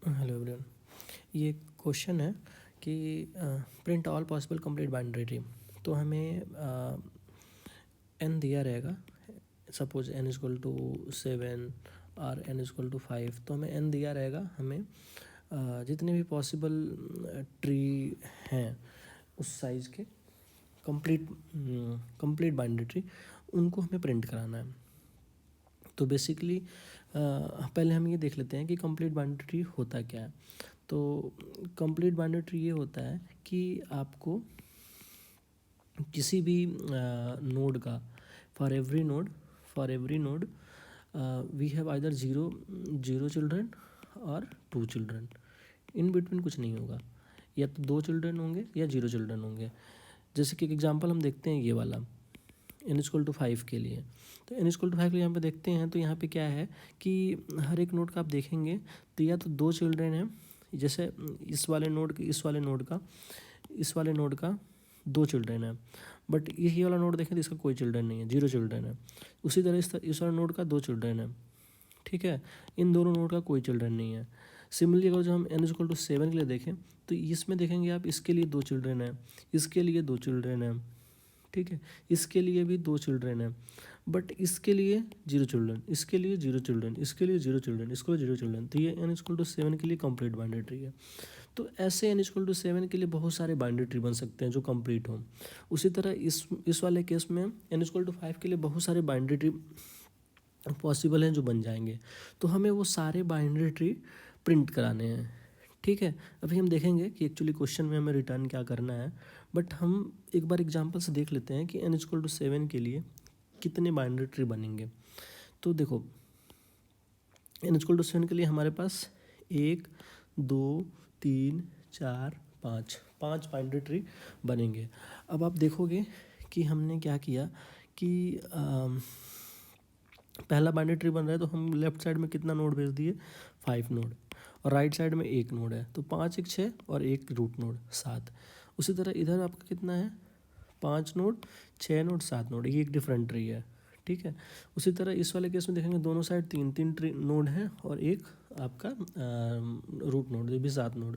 Hello everyone. ये question है कि print all possible complete binary tree. तो हमें n दिया रहेगा, suppose n is equal to 7 और n इज इक्वल टू 5। तो हमें n दिया रहेगा, हमें जितने भी पॉसिबल ट्री हैं उस साइज़ के कंप्लीट बाइनरी ट्री, उनको हमें प्रिंट कराना है। तो बेसिकली पहले हम ये देख लेते हैं कि कंप्लीट बाइनरी ट्री होता क्या है। तो कंप्लीट बाइनरी ट्री ये होता है कि आपको किसी भी नोड का for every node we have either zero children और 2 चिल्ड्रन। इन बिटवीन कुछ नहीं होगा, या तो 2 चिल्ड्रन होंगे या 0 चिल्ड्रन होंगे। जैसे कि एक एग्जांपल हम देखते हैं ये वाला n इक्वल टू 5 के लिए। तो n इक्वल टू 5 के लिए यहाँ पे देखते हैं, तो यहाँ पे क्या है कि हर एक नोड का आप देखेंगे तो या तो 2 चिल्ड्रन हैं, जैसे इस वाले नोड का 2 चिल्ड्रन है, बट यही वाला नोड देखें तो इसका कोई चिल्ड्रन नहीं है, 0 चिल्ड्रन है। उसी तरह इस वाला नोड का 2 चिल्ड्रन है, ठीक है, इन दोनों नोड का कोई चिल्ड्रन नहीं है। सिमिलरली अगर जो हम n इक्वल टू 7 के लिए देखें तो इसमें देखेंगे आप, इसके लिए 2 चिल्ड्रन है, इसके लिए 2 चिल्ड्रन है, ठीक है, इसके लिए भी 2 चिल्ड्रन है, बट इसके लिए 0 चिल्ड्रन, इसके लिए 0 चिल्ड्रन, इसके लिए 0 चिल्ड्रन, इसको 0 चिल्ड्रन। तो ये n इक्वल टू 7 के लिए कंप्लीट बाइनरी ट्री है। तो ऐसे n इक्वल टू 7 के लिए बहुत सारे बाइनरी ट्री बन सकते हैं जो कंप्लीट हों। उसी तरह इस वाले केस में n इक्वल टू 5 के लिए बहुत सारे बाइनरी ट्री पॉसिबल हैं जो बन जाएंगे। तो हमें वो सारे बाइनरी ट्री प्रिंट कराने हैं, ठीक है। अभी हम देखेंगे कि एक्चुअली क्वेश्चन में हमें रिटर्न क्या करना है, बट हम एक बार एग्जांपल से देख लेते हैं कि n इक्वल टू 7 के लिए कितने बाइनरी ट्री बनेंगे। तो देखो n इक्वल टू 7 के लिए हमारे पास 1 2 3 4 5 बाइनरी ट्री बनेंगे। अब आप देखोगे कि हमने क्या किया कि पहला बाइनरी ट्री बन रहा है, तो हम लेफ्ट साइड में कितना नोड भेज दिए, 5 नोड, और राइट साइड में 1 नोड है, तो 5 1 6 और 1 रूट नोड 7। उसी तरह इधर आपका कितना है, 5 नोड 6 नोड 7 नोड, ये एक डिफरेंट ट्री है, ठीक है। उसी तरह इस वाले केस में देखेंगे दोनों साइड 3 ट्री नोड है और एक आपका रूट नोड, ये भी 7 नोड।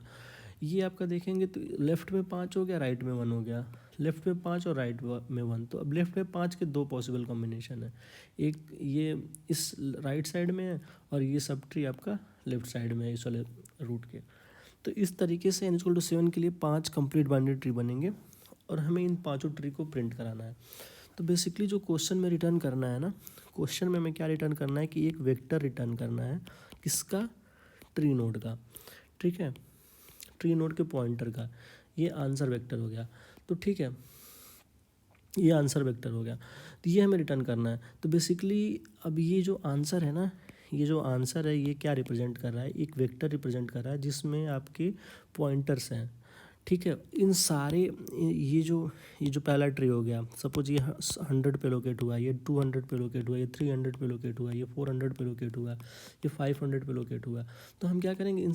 ये आपका देखेंगे तो लेफ्ट में 5 हो गया, राइट में 1 हो गया, लेफ्ट में 5 और राइट में 1। तो अब लेफ्ट में 5 के 2 पॉसिबल कॉम्बिनेशन है, एक ये इस राइट साइड में है और ये सब ट्री आपका लेफ्ट साइड में है इस वाले रूट के। तो इस तरीके से n इक्वल टू 7 के लिए 5 कंप्लीट बाइनरी ट्री बनेंगे और हमें इन पाँचों ट्री को प्रिंट कराना है। तो बेसिकली जो क्वेश्चन में रिटर्न करना है ना, क्वेश्चन में हमें क्या रिटर्न करना है कि एक वेक्टर रिटर्न करना है, किसका, ट्री नोड का, ठीक है, ट्री नोड के पॉइंटर का। ये आंसर वेक्टर हो गया, तो ठीक है, ये आंसर वेक्टर हो गया, तो ये हमें रिटर्न करना है। तो बेसिकली अब ये जो आंसर है ना, ये जो आंसर है ये क्या रिप्रेजेंट कर रहा है, एक वेक्टर रिप्रेजेंट कर रहा है जिसमें आपके पॉइंटर्स हैं, ठीक है। इन सारे ये जो पहला ट्री हो गया, सपोज ये 100 पे लोकेट हुआ, ये 200 पे लोकेट हुआ, ये 300 पे लोकेट हुआ, ये 400 पे लोकेट हुआ, ये 500 पे लोकेट हुआ। तो हम क्या करेंगे, इन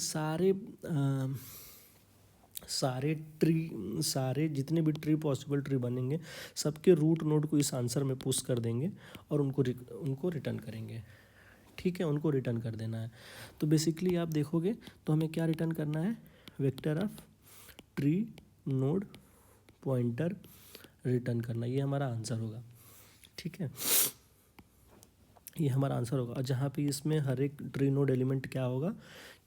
सारे जितने भी ट्री पॉसिबल ट्री बनेंगे, सबके रूट नोड को इस आंसर में पुश कर देंगे और उनको रिटर्न करेंगे, ठीक है, उनको रिटर्न कर देना है। तो बेसिकली आप देखोगे तो हमें क्या रिटर्न करना है, vector of tree node pointer return करना, ये हमारा आंसर होगा, ठीक है, ये हमारा आंसर होगा। और जहाँ पे इसमें हर एक ट्री नोड एलिमेंट क्या होगा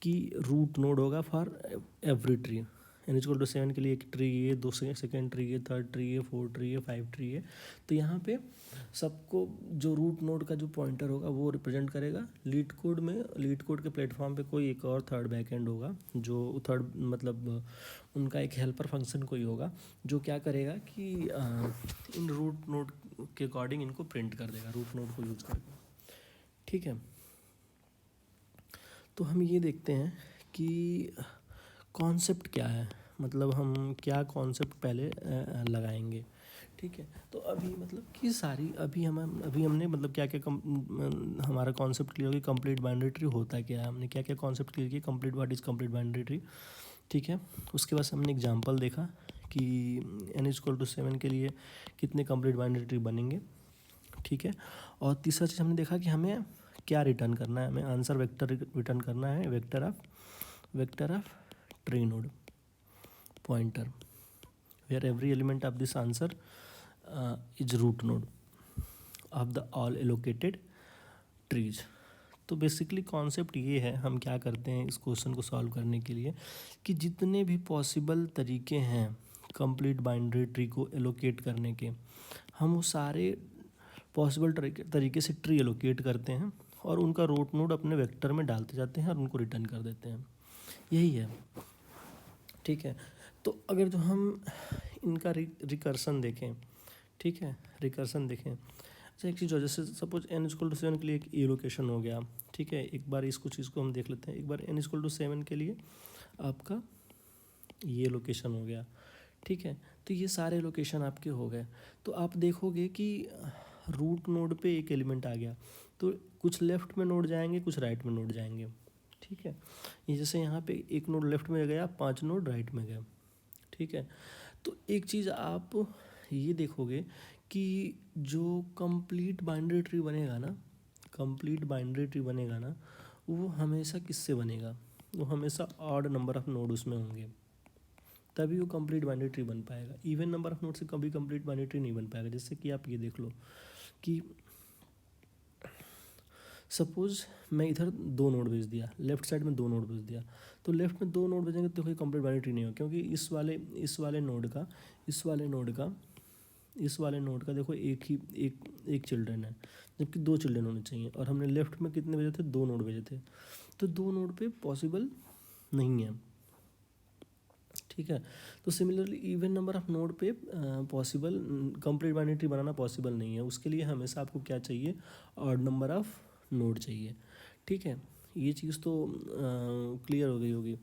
कि रूट नोड होगा for every tree. n equal to 7 के लिए एक ट्री है, दो सेकेंड ट्री है, थर्ड ट्री है, फोर्थ ट्री है, 5 ट्री है। तो यहाँ पे सबको जो रूट नोड का जो पॉइंटर होगा वो रिप्रेजेंट करेगा। लीड कोड के प्लेटफॉर्म पे कोई एक और थर्ड बैकएंड होगा, जो थर्ड मतलब उनका एक हेल्पर फंक्शन कोई होगा जो क्या करेगा कि इन रूट नोड के अकॉर्डिंग इनको प्रिंट कर देगा, रूट नोड को यूज करके, ठीक है। तो हम ये देखते हैं कि कॉन्सेप्ट क्या है, मतलब हम क्या कॉन्सेप्ट पहले लगाएंगे, ठीक है। तो अभी मतलब कि अभी हमने मतलब क्या क्या हमारा कॉन्सेप्ट क्लियर हो गया, कंप्लीट बाइनरी ट्री होता है क्या है, हमने क्या क्या कॉन्सेप्ट क्लियर किया, complete what is complete binary tree, ठीक है। उसके बाद हमने एग्जांपल देखा कि n इक्वल टू 7 के लिए कितने कंप्लीट बाइनरी ट्री बनेंगे, ठीक है। और तीसरा चीज़ हमने देखा कि हमें क्या रिटर्न करना है, हमें आंसर वेक्टर रिटर्न करना है, vector of vector of tree node pointer where every element of this answer is root node of the all allocated trees. तो बेसिकली कॉन्सेप्ट ये है, हम क्या करते हैं इस क्वेश्चन को सॉल्व करने के लिए कि जितने भी पॉसिबल तरीके हैं कंप्लीट बाइनरी ट्री को एलोकेट करने के, हम वो सारे पॉसिबल तरीके से ट्री एलोकेट करते हैं और उनका रूट नोड अपने वेक्टर में डालते जाते हैं और उनको रिटर्न कर देते हैं। यही है, ठीक है। तो अगर जो हम इनका रिकर्सन देखें, ठीक है, रिकर्सन देखें, अच्छा एक चीज़ हो, जैसे सपोज n=7 के लिए एक ए लोकेशन हो गया, ठीक है। एक बार इसको चीज़ को हम देख लेते हैं। एक बार n=7 के लिए आपका ये लोकेशन हो गया, ठीक है। तो ये सारे लोकेशन आपके हो गए। तो आप देखोगे कि रूट नोड पे एक एलिमेंट आ गया, तो कुछ लेफ़्ट में नोड जाएंगे, कुछ राइट में नोड जाएंगे, ठीक है। ये जैसे यहाँ पे एक नोड लेफ़्ट में गया, 5 नोड राइट में गया, ठीक है। तो एक चीज़ आप ये देखोगे कि जो कंप्लीट बाइनरी ट्री बनेगा ना, कंप्लीट बाइनरी ट्री बनेगा ना, वो हमेशा किससे बनेगा, वो हमेशा ऑड नंबर ऑफ नोड उसमें होंगे, तभी वो कंप्लीट बाइनरी ट्री बन पाएगा। इवन नंबर ऑफ नोड से कभी कंप्लीट बाइनरी ट्री नहीं बन पाएगा। जैसे कि आप ये देख लो कि सपोज मैं इधर 2 नोड भेज दिया, लेफ्ट साइड में 2 नोड भेज दिया, तो लेफ्ट में 2 नोड भेजेंगे तो कोई कंप्लीट बाइनरी ट्री नहीं होगा, क्योंकि इस वाले नोड का देखो एक चिल्ड्रन है, जबकि 2 चिल्ड्रन होने चाहिए, और हमने लेफ्ट में कितने भेजे थे, 2 नोड भेजे थे, तो 2 नोड पे पॉसिबल नहीं है, ठीक है। तो similarly even number of node पे पॉसिबल कंप्लीट बाइनरी ट्री बनाना पॉसिबल नहीं है। उसके लिए हमेशा आपको क्या चाहिए, ऑड नंबर ऑफ नोड चाहिए, ठीक है। ये चीज़ तो क्लियर हो गई होगी,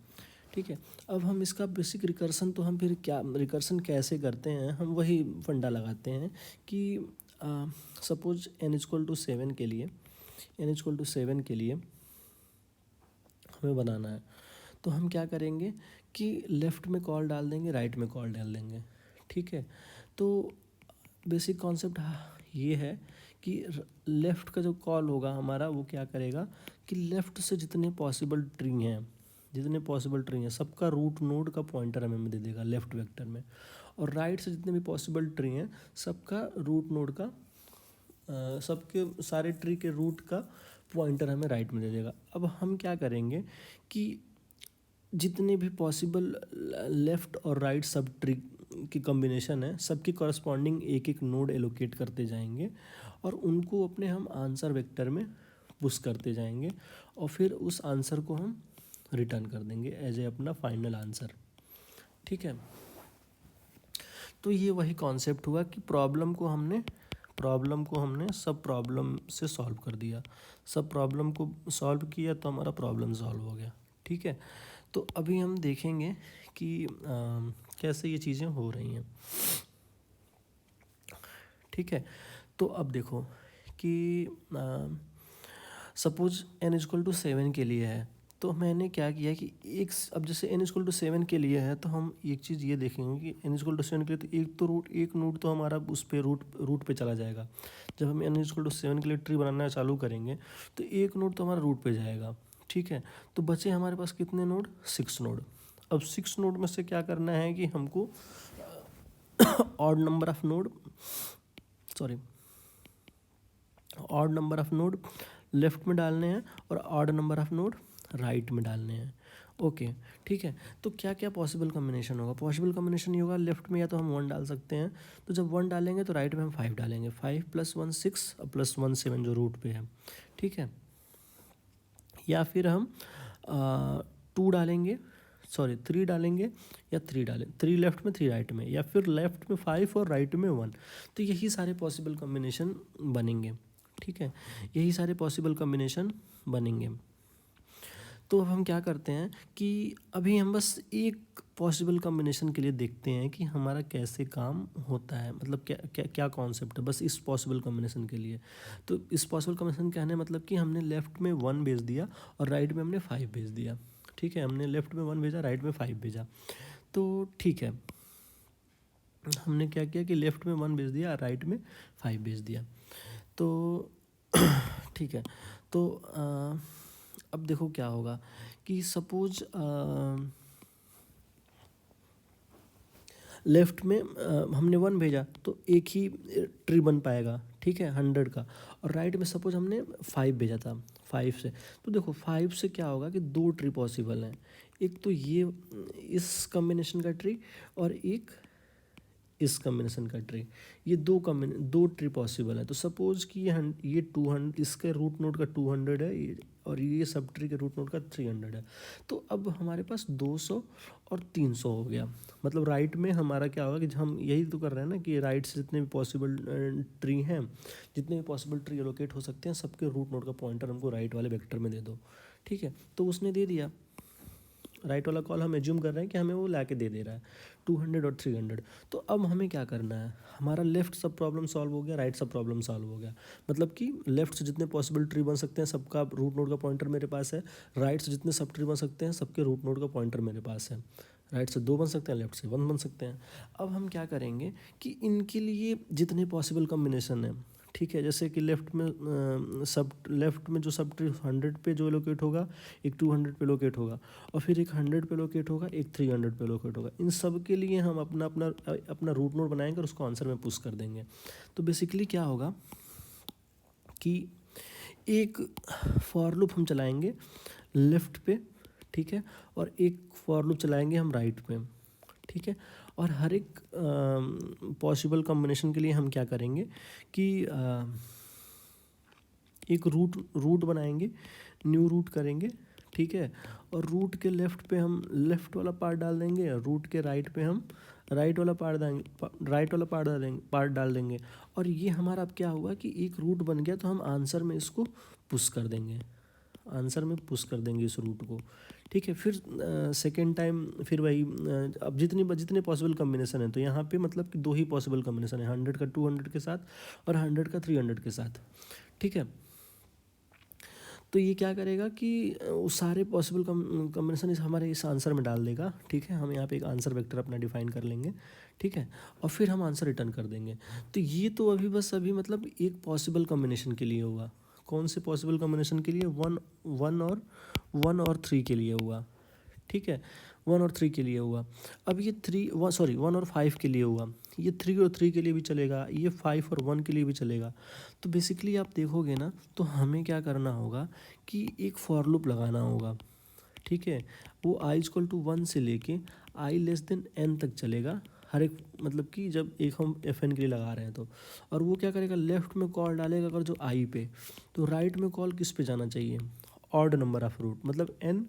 ठीक है। अब हम इसका बेसिक रिकर्सन, तो हम फिर क्या रिकर्सन कैसे करते हैं, हम वही फंडा लगाते हैं कि सपोज n=7 के लिए हमें बनाना है, तो हम क्या करेंगे कि लेफ़्ट में कॉल डाल देंगे, राइट में कॉल डाल देंगे, ठीक है। तो बेसिक कॉन्सेप्ट ये है कि लेफ़्ट का जो कॉल होगा हमारा, वो क्या करेगा कि लेफ़्ट से जितने पॉसिबल ट्री हैं सबका रूट नोड का पॉइंटर हमें दे देगा लेफ़्ट वेक्टर में, और राइट से जितने भी पॉसिबल ट्री हैं सबका रूट नोड का सबके सारे ट्री के रूट का पॉइंटर हमें राइट में दे देगा। अब हम क्या करेंगे कि जितने भी पॉसिबल लेफ़्ट और राइट सब ट्री की कॉम्बिनेशन है, सबकी कॉरस्पॉन्डिंग एक एक नोड एलोकेट करते जाएंगे और उनको अपने हम आंसर वेक्टर में पुश करते जाएंगे, और फिर उस आंसर को हम रिटर्न कर देंगे एज ए अपना फाइनल आंसर, ठीक है। तो ये वही कॉन्सेप्ट हुआ कि प्रॉब्लम को हमने सब प्रॉब्लम से सॉल्व कर दिया, सब प्रॉब्लम को सॉल्व किया तो हमारा प्रॉब्लम सॉल्व हो गया, ठीक है। तो अभी हम देखेंगे कि कैसे ये चीज़ें हो रही हैं, ठीक है। तो अब देखो कि सपोज n=7 के लिए है, तो मैंने क्या किया कि अब जैसे n=7 के लिए है, तो हम एक चीज़ ये देखेंगे कि n=7 के लिए तो एक नोड तो हमारा उस पर रूट पे चला जाएगा। जब हम n=7 के लिए ट्री बनाना चालू करेंगे तो एक नोड तो हमारा रूट पे जाएगा, ठीक है। तो बचे हमारे पास कितने नोड, 6 नोड। अब 6 नोड में से क्या करना है कि हमको odd number of node left में डालने हैं और odd number of node right में डालने हैं, ओके, ठीक है। तो क्या क्या पॉसिबल कॉम्बिनेशन होगा, पॉसिबल कॉम्बिनेशन ये होगा, लेफ्ट में या तो हम 1 डाल सकते हैं, तो जब 1 डालेंगे तो राइट में हम 5 डालेंगे, 5 + 1 6 और +1 7 जो रूट पे है, ठीक है। या फिर हम 2 डालेंगे, 3 डालेंगे, या 3 लेफ्ट में 3 राइट में, या फिर लेफ्ट में 5 और राइट में 1। तो यही सारे पॉसिबल कॉम्बिनेशन बनेंगे, ठीक है, यही सारे पॉसिबल कॉम्बिनेशन बनेंगे। तो अब हम क्या करते हैं कि अभी हम बस एक पॉसिबल कॉम्बिनेशन के लिए देखते हैं कि हमारा कैसे काम होता है, मतलब क्या कॉन्सेप्ट है बस इस पॉसिबल कॉम्बिनेशन के लिए। तो इस पॉसिबल कॉम्बिनेशन कहने मतलब कि हमने लेफ़्ट में 1 भेज दिया और राइट में हमने 5 भेज दिया, ठीक है। हमने लेफ़्ट में 1 भेजा, राइट में 5 भेजा, तो ठीक है। हमने क्या किया कि लेफ़्ट में 1 भेज दिया, राइट में 5 भेज दिया, तो ठीक है। तो अब देखो क्या होगा कि सपोज लेफ्ट में हमने 1 भेजा तो एक ही ट्री बन पाएगा, ठीक है, 100 का। और राइट में सपोज हमने 5 भेजा था, 5 से, तो देखो 5 से क्या होगा कि 2 ट्री पॉसिबल हैं। एक तो ये इस कॉम्बिनेशन का ट्री और एक इस कॉम्बिनेशन का ट्री, ये दो ट्री पॉसिबल है। तो सपोज कि ये 200, इसके रूट नोड का 200 है, और ये सब ट्री के रूट नोड का 300 है। तो अब हमारे पास 200 और 300 हो गया। मतलब राइट में हमारा क्या होगा कि हम यही तो कर रहे हैं ना कि राइट से जितने भी पॉसिबल ट्री हैं, जितने भी पॉसिबल ट्री एलोकेट हो सकते हैं, सबके रूट नोड का पॉइंटर हमको राइट वाले वेक्टर में दे दो, ठीक है। तो उसने दे दिया, राइट वाला कॉल हम एज्यूम कर रहे हैं कि हमें वो ला के दे दे रहा है 200 और 300। तो अब हमें क्या करना है, हमारा लेफ्ट सब प्रॉब्लम सॉल्व हो गया, राइट सब प्रॉब्लम सॉल्व हो गया। मतलब कि लेफ्ट से जितने पॉसिबल ट्री बन सकते हैं सबका रूट नोड का पॉइंटर मेरे पास है, राइट से जितने सब ट्री बन सकते हैं सबके रूट नोड का पॉइंटर मेरे पास है। राइट से 2 बन सकते हैं, लेफ्ट से 1 बन सकते हैं। अब हम क्या करेंगे कि इनके लिए जितने पॉसिबल कॉम्बिनेशन है, ठीक है, जैसे कि लेफ्ट में जो सब ट्री 100 पे जो लोकेट होगा, एक 200 पे लोकेट होगा, और फिर एक 100 पे लोकेट होगा, एक 300 पे लोकेट होगा। इन सब के लिए हम अपना अपना अपना रूट नोड बनाएंगे और उसको आंसर में पुश कर देंगे। तो बेसिकली क्या होगा कि एक फॉर लूप हम चलाएंगे लेफ़्ट पे, ठीक है, और एक फॉर लूप चलाएंगे हम राइट पे, ठीक है। और हर एक पॉसिबल कॉम्बिनेशन के लिए हम क्या करेंगे कि एक रूट बनाएंगे, न्यू रूट करेंगे, ठीक है। और रूट के लेफ़्ट पे हम लेफ़्ट वाला पार्ट डाल देंगे, और रूट के राइट पे हम राइट वाला पार्ट डाल देंगे। और ये हमारा अब क्या हुआ कि एक रूट बन गया, तो हम आंसर में इसको पुश कर देंगे, आंसर में पुश कर देंगे इस रूट को, ठीक है। फिर सेकेंड टाइम फिर वही अब जितने पॉसिबल कॉम्बिनेशन है, तो यहाँ पे मतलब कि 2 ही पॉसिबल कॉम्बिनेशन है, 100 का 200 के साथ और 100 का 300 के साथ, ठीक है। तो ये क्या करेगा कि वो सारे पॉसिबल कॉम्बिनेशन हमारे इस आंसर में डाल देगा, ठीक है। हम यहाँ पे एक आंसर वेक्टर अपना डिफाइन कर लेंगे, ठीक है, और फिर हम आंसर रिटर्न कर देंगे। तो ये तो अभी मतलब एक पॉसिबल कॉम्बिनेशन के लिए हुआ। कौन से पॉसिबल कॉम्बिनेशन के लिए? वन और 3 के लिए हुआ, ठीक है, 1 और 3 के लिए हुआ। अब ये 1 और 5 के लिए हुआ, ये 3 और 3 के लिए भी चलेगा, ये 5 और 1 के लिए भी चलेगा। तो बेसिकली आप देखोगे ना, तो हमें क्या करना होगा कि एक फॉर लूप लगाना होगा, ठीक है। वो i=1 से लेके i<n तक चलेगा, हर एक मतलब कि जब एक हम fn के लिए लगा रहे हैं तो। और वो क्या करेगा, लेफ्ट में कॉल डालेगा अगर जो i पे, तो राइट में कॉल किस पे जाना चाहिए, ऑड नंबर ऑफ रूट, मतलब n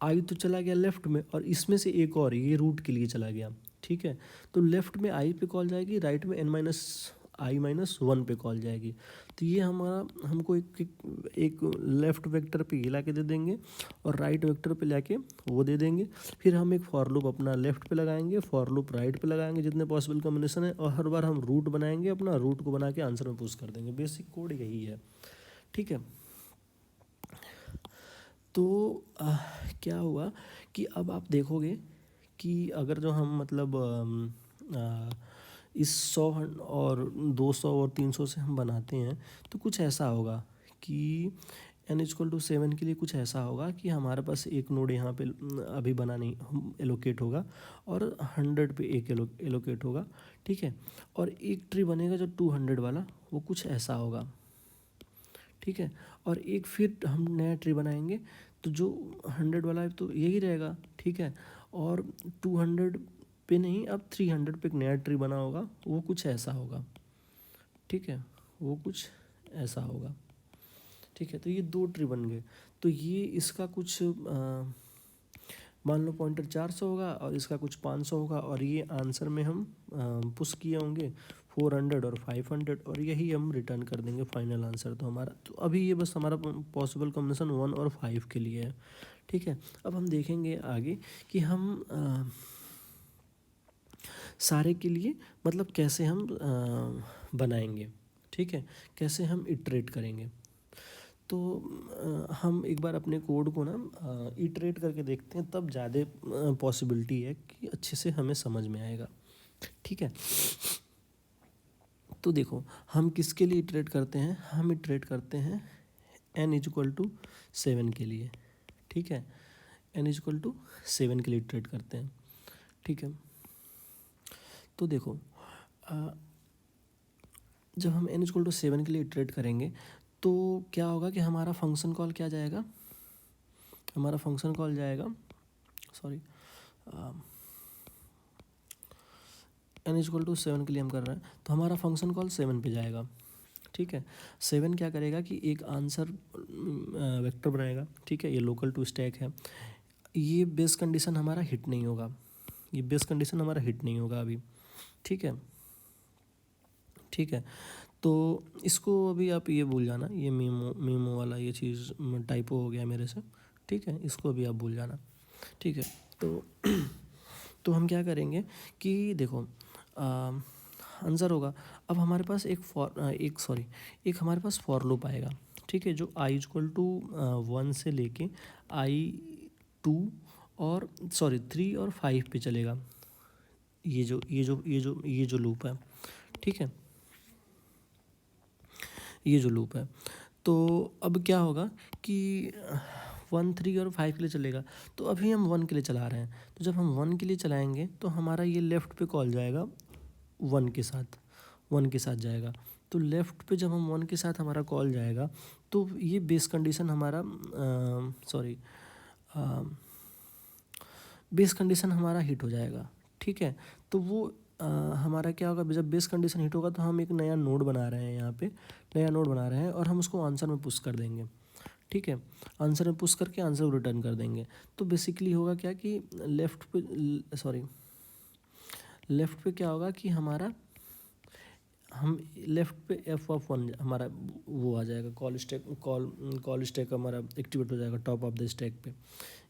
आई तो चला गया लेफ्ट में, और इसमें से एक और ये रूट के लिए चला गया, ठीक है। तो लेफ्ट में आई पे कॉल जाएगी, राइट में n-i-1 पे कॉल जाएगी। तो ये हमको एक लेफ्ट वेक्टर पे ये ला के दे देंगे, और राइट वेक्टर पे लाके वो दे देंगे। फिर हम एक फॉर लूप अपना लेफ्ट पे लगाएंगे, फॉर लूप राइट पे लगाएंगे, जितने पॉसिबल कॉम्बिनेशन है, और हर बार हम रूट बनाएंगे, अपना रूट को बना के आंसर में पुश कर देंगे। बेसिक कोड यही है, ठीक है। तो क्या हुआ कि अब आप देखोगे कि अगर जो हम मतलब इस 100 और 200 और 300 से हम बनाते हैं, तो कुछ ऐसा होगा कि n=7 के लिए कुछ ऐसा होगा कि हमारे पास एक नोड यहाँ पे अभी बना नहीं एलोकेट होगा, और 100 पे एक एलोकेट होगा, ठीक है। और एक ट्री बनेगा जो 200 वाला, वो कुछ ऐसा होगा, ठीक है। और एक फिर हम नया ट्री बनाएंगे, तो जो 100 वाला है तो यही रहेगा, ठीक है। और 200 पे नहीं, अब 300 पे एक नया ट्री बना होगा, वो कुछ ऐसा होगा, ठीक है, वो कुछ ऐसा होगा, ठीक है। तो ये 2 ट्री बन गए। तो ये इसका कुछ मान लो पॉइंटर 400 होगा, और इसका कुछ 500 होगा, और ये आंसर में हम पुश किए होंगे 400 और 500, और यही हम रिटर्न कर देंगे फाइनल आंसर। तो हमारा तो अभी ये बस हमारा पॉसिबल कॉम्बिनेशन 1 और 5 के लिए है, ठीक है। अब हम देखेंगे आगे कि हम सारे के लिए मतलब कैसे हम बनाएंगे, ठीक है, कैसे हम इटरेट करेंगे। तो हम एक बार अपने कोड को ना इटरेट करके देखते हैं, तब ज़्यादा पॉसिबिलिटी है कि अच्छे से हमें समझ में आएगा, ठीक है। तो देखो हम किसके लिए इटरेट करते हैं, हम इटरेट करते हैं n इज इक्वल टू 7 के लिए, ठीक है, n इज इक्वल टू 7 के लिए इटरेट करते हैं, ठीक है। तो देखो जब हम n इज इक्वल टू 7 के लिए इटरेट करेंगे तो क्या होगा कि हमारा फंक्शन कॉल क्या जाएगा, हमारा फंक्शन कॉल जाएगा, sorry, n is equal to 7 के लिए हम कर रहे हैं तो हमारा फंक्शन कॉल 7 पे जाएगा, ठीक है। 7 क्या करेगा कि एक आंसर वेक्टर बनाएगा, ठीक है, ये लोकल टू स्टैक है, ये बेस कंडीशन हमारा हिट नहीं होगा, ये बेस कंडीशन हमारा हिट नहीं होगा अभी, ठीक है, ठीक है। तो इसको अभी आप ये भूल जाना, ये मीमो वाला ये चीज़ टाइपो हो गया मेरे से, ठीक है, इसको अभी आप भूल जाना, ठीक है। तो हम क्या करेंगे कि देखो आंसर होगा, अब हमारे पास एक हमारे पास फॉर लूप आएगा, ठीक है, जो i इक्वल टू 1 से लेके i 2 और 3 और 5 पे चलेगा, ये जो लूप है, ठीक है, ये जो लूप है। तो अब क्या होगा कि 1 3 और 5 के लिए चलेगा, तो अभी हम 1 के लिए चला रहे हैं, तो जब हम 1 के लिए चलाएंगे तो हमारा ये लेफ़्ट पे कॉल जाएगा 1 के साथ जाएगा। तो लेफ़्ट पे जब हम 1 के साथ हमारा कॉल जाएगा तो ये बेस कंडीशन हमारा बेस कंडीशन हमारा हिट हो जाएगा, ठीक है। तो वो हमारा क्या होगा, जब बेस कंडीशन हिट होगा तो हम एक नया नोड बना रहे हैं, यहाँ पे नया नोड बना रहे हैं और हम उसको आंसर में पुश कर देंगे, ठीक है, आंसर में पुश करके आंसर को रिटर्न कर देंगे। तो बेसिकली होगा क्या कि लेफ़्ट पे क्या होगा कि हम लेफ़्ट पे f(1) हमारा वो आ जाएगा, कॉल स्टैक हमारा एक्टिवेट हो जाएगा टॉप ऑफ द स्टैक पे,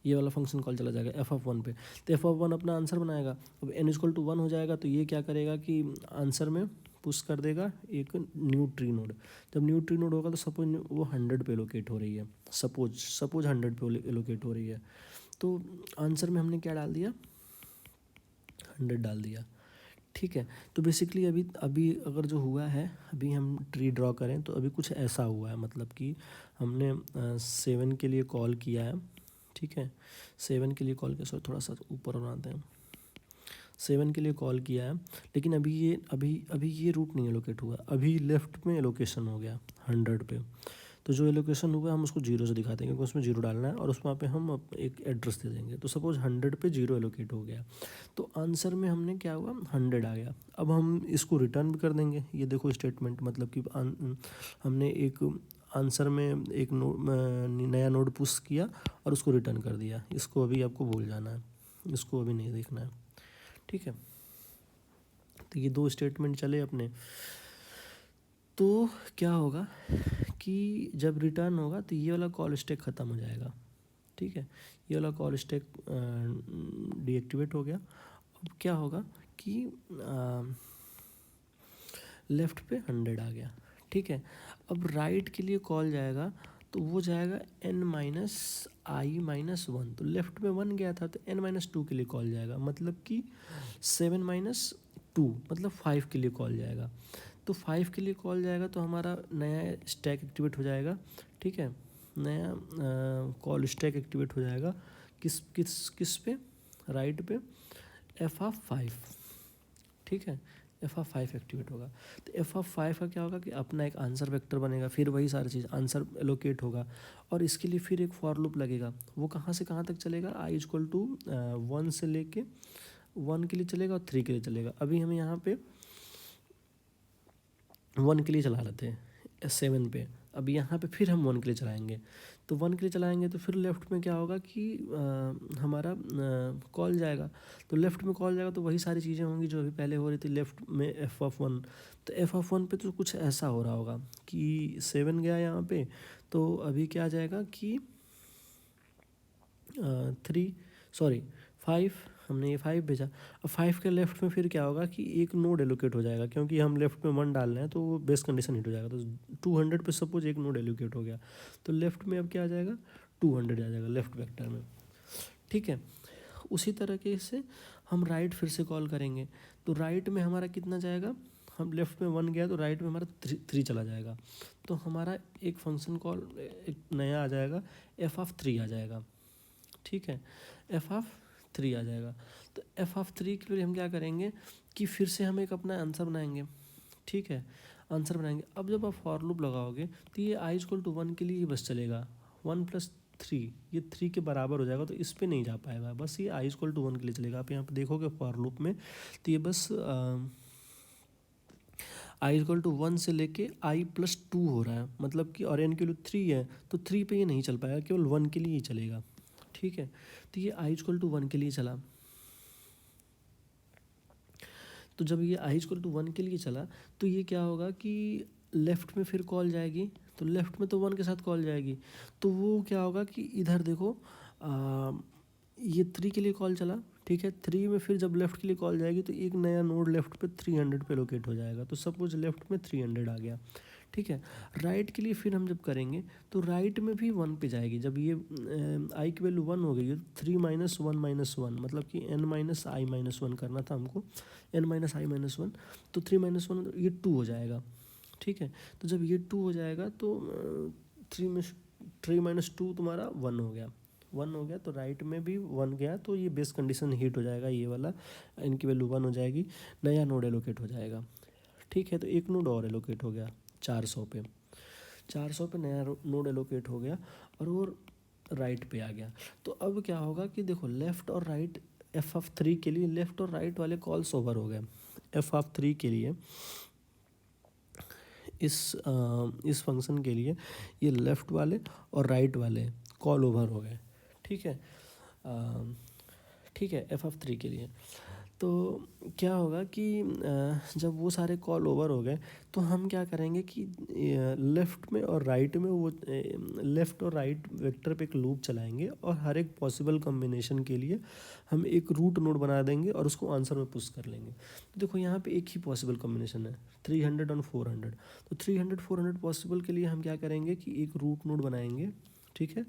ये वाला फंक्शन कॉल चला जाएगा f(1) पे। तो f(1) अपना आंसर बनाएगा, अब n इक्वल टू 1 हो जाएगा तो ये क्या करेगा कि आंसर में पुश कर देगा एक न्यू ट्री नोड। जब न्यू ट्री नोड होगा तो सपोज वो 100 पे एलोकेट हो रही है, सपोज 100 पे एलोकेट हो रही है, तो आंसर में हमने क्या डाल दिया, 100 डाल दिया, ठीक है। तो बेसिकली अभी अगर जो हुआ है, अभी हम ट्री ड्रॉ करें तो अभी कुछ ऐसा हुआ है, मतलब कि हमने 7 के लिए कॉल किया है, ठीक है, 7 के लिए कॉल किया, सॉरी थोड़ा सा ऊपर बनाते हैं, 7 के लिए कॉल किया है, लेकिन अभी ये रूट नहीं एलोकेट हुआ, अभी लेफ़्ट में एलोकेशन हो गया 100 पे। तो जो एलोकेशन हुआ हम उसको 0 से दिखाते हैं क्योंकि उसमें 0 डालना है और उस वहाँ पे हम एक एड्रेस दे देंगे। तो सपोज 100 पे 0 एलोकेट हो गया, तो आंसर में हमने क्या हुआ, 100 आ गया। अब हम इसको रिटर्न भी कर देंगे, ये देखो स्टेटमेंट, मतलब कि हमने एक आंसर में एक नया नोड पुश किया और उसको रिटर्न कर दिया। इसको अभी आपको भूल जाना है, इसको अभी नहीं देखना है, ठीक है। तो ये 2 स्टेटमेंट चले अपने। तो क्या होगा कि जब रिटर्न होगा तो ये वाला कॉल स्टैक ख़त्म हो जाएगा, ठीक है, ये वाला कॉल स्टैक डीएक्टिवेट हो गया। अब क्या होगा कि लेफ़्ट पे 100 आ गया, ठीक है। अब राइट के लिए कॉल जाएगा तो वो जाएगा n-i-1, तो लेफ़्ट में 1 गया था तो n-2 के लिए कॉल जाएगा, मतलब कि 7-2 मतलब 5 के लिए कॉल जाएगा। तो 5 के लिए कॉल जाएगा तो हमारा नया स्टैक एक्टिवेट हो जाएगा, ठीक है, नया कॉल स्टैक एक्टिवेट हो जाएगा किस पे, राइट पे f(5), ठीक है, f(5) एक्टिवेट होगा। तो f(5) का क्या होगा कि अपना एक आंसर वेक्टर बनेगा, फिर वही सारी चीज़ आंसर एलोकेट होगा और इसके लिए फिर एक फॉर लूप लगेगा। वो कहाँ से कहाँ तक चलेगा, i इक्वल टू 1 से लेके 1 के लिए चलेगा और 3 के लिए चलेगा। अभी हम यहाँ पे 1 के लिए चला लेते हैं 7 पे, अब यहाँ पे फिर हम 1 के लिए चलाएंगे। तो 1 के लिए चलाएंगे तो फिर लेफ़्ट में क्या होगा कि हमारा कॉल जाएगा, तो लेफ़्ट में कॉल जाएगा तो वही सारी चीज़ें होंगी जो अभी पहले हो रही थी लेफ़्ट में f(1). तो f(1) पे तो कुछ ऐसा हो रहा होगा कि 7 गया यहाँ पे, तो अभी क्या आ जाएगा कि 5, हमने ये 5 भेजा। अब 5 के लेफ़्ट में फिर क्या होगा कि एक नोड एलोकेट हो जाएगा, क्योंकि हम लेफ़्ट में 1 डाल रहे हैं तो वो बेस कंडीशन हिट हो जाएगा। तो 200 पे सपोज एक नोड एलोकेट हो गया तो लेफ़्ट में अब क्या आ जाएगा, 200 आ जाएगा लेफ़्ट वेक्टर में, ठीक है। उसी तरीके से हम राइट फिर से कॉल करेंगे तो राइट में हमारा कितना जाएगा, हम लेफ्ट में 1 गया तो राइट में हमारा 3 चला जाएगा, तो हमारा एक फंक्शन कॉल एक नया आ जाएगा, f(3) आ जाएगा, ठीक है, f(3) आ जाएगा। तो f(3) के लिए हम क्या करेंगे कि फिर से हम एक अपना आंसर बनाएंगे, ठीक है, आंसर बनाएंगे। अब जब आप फॉर लूप लगाओगे तो ये i=1 के लिए ही बस चलेगा, 1+3 ये 3 के बराबर हो जाएगा, तो इस पर नहीं जा पाएगा, बस ये i=1 के लिए चलेगा। आप यहाँ पर देखोगे फॉर लूप में तो ये बस i=1 से लेके i+2 हो रहा है, मतलब कि और n की वैल्यू 3 है तो 3 पे ये नहीं चल पाएगा, केवल 1 के लिए ही चलेगा, ठीक है। तो ये i=1 के लिए चला, तो जब ये i=1 के लिए चला तो ये क्या होगा कि लेफ़्ट में फिर कॉल जाएगी, तो लेफ़्ट में तो 1 के साथ कॉल जाएगी, तो वो क्या होगा कि इधर देखो ये 3 के लिए कॉल चला, ठीक है, 3 में फिर जब लेफ़्ट के लिए कॉल जाएगी तो एक नया नोड लेफ़्ट पे 300 पे लोकेट हो जाएगा, तो सपोज लेफ़्ट में 300 आ गया, ठीक है। राइट के लिए फिर हम जब करेंगे तो राइट में भी 1 पे जाएगी, जब ये आई की वैल्यू 1 हो गई है, 3 - 1 - 1 मतलब कि n-i-1 करना था हमको, n-i-1, तो 3 - 1 ये 2 हो जाएगा, ठीक है। तो जब ये 2 हो जाएगा तो 3 - 2 तुम्हारा 1 हो गया, 1 हो गया, तो राइट में भी 1 गया, तो ये बेस कंडीशन हिट हो जाएगा, ये वाला इनकी वैल्यू 1 हो जाएगी, नया नोड एलोकेट हो जाएगा, ठीक है। तो एक नोड और एलोकेट हो गया 400 पे, 400 पे नया नोड एलोकेट हो गया और वो राइट पे आ गया। तो अब क्या होगा कि देखो लेफ़्ट और राइट f(3) के लिए लेफ़्ट और राइट वाले कॉल्स ओवर हो गए, f(3) के लिए इस फंक्शन के लिए ये लेफ़्ट वाले और राइट वाले कॉल ओवर हो गए, ठीक है, ठीक है, f(3) के लिए। तो क्या होगा कि जब वो सारे कॉल ओवर हो गए तो हम क्या करेंगे कि लेफ़्ट में और राइट में वो लेफ़्ट और राइट वेक्टर पे एक लूप चलाएंगे और हर एक पॉसिबल कॉम्बिनेशन के लिए हम एक रूट नोड बना देंगे और उसको आंसर में पुश कर लेंगे। तो देखो यहाँ पे एक ही पॉसिबल कॉम्बिनेशन है 300 और 400, तो 300-400 पॉसिबल के लिए हम क्या करेंगे कि एक रूट नोड बनाएंगे, ठीक है,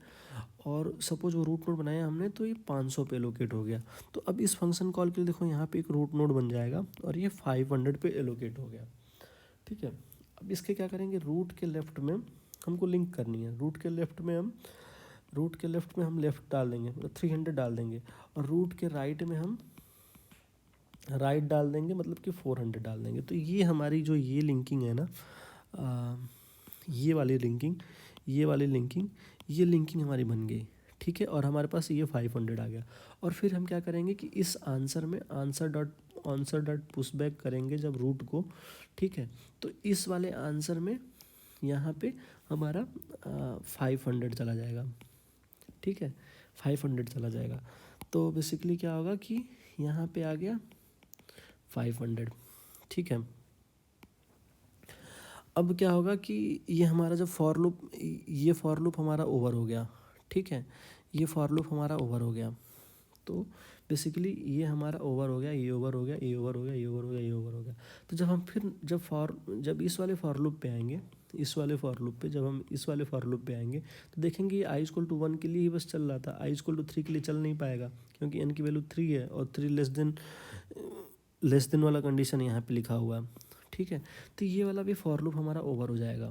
और सपोज वो रूट नोड बनाया हमने तो ये 500 पे एलोकेट हो गया। तो अब इस फंक्शन कॉल के लिए देखो यहाँ पे एक रूट नोड बन जाएगा और ये 500 पे एलोकेट हो गया, ठीक है। अब इसके क्या करेंगे, रूट के लेफ्ट में हमको लिंक करनी है, रूट के लेफ्ट में हम लेफ्ट डाल देंगे, मतलब 300 डाल देंगे, और रूट के राइट में हम राइट डाल देंगे, मतलब कि 400 डाल देंगे। तो ये हमारी जो ये लिंकिंग है ना, ये वाली लिंकिंग हमारी बन गई, ठीक है, और हमारे पास ये 500 आ गया। और फिर हम क्या करेंगे कि इस आंसर में आंसर डॉट पुश बैक करेंगे जब रूट को, ठीक है, तो इस वाले आंसर में यहाँ पे हमारा 500 चला जाएगा, ठीक है, 500 चला जाएगा। तो बेसिकली क्या होगा कि यहाँ पे आ गया 500, ठीक है। अब क्या होगा कि ये हमारा जब ये फॉर लूप हमारा ओवर हो गया, ठीक है, ये फॉर लूप हमारा ओवर हो गया, तो बेसिकली ये हमारा ओवर हो गया, ये ओवर हो गया, ये ओवर हो गया, ये ओवर हो गया, ये ओवर हो गया। तो जब हम फिर जब इस वाले फॉर लूप पे आएंगे, जब हम इस वाले फॉर लूप पे आएंगे तो देखेंगे ये i=1 के लिए ही बस चल रहा था, i=3 के लिए चल नहीं पाएगा क्योंकि n की वैल्यू 3 है और 3 लेस देन वाला कंडीशन यहाँ पे लिखा हुआ है, ठीक है। तो ये वाला भी फॉर लूप हमारा ओवर हो जाएगा,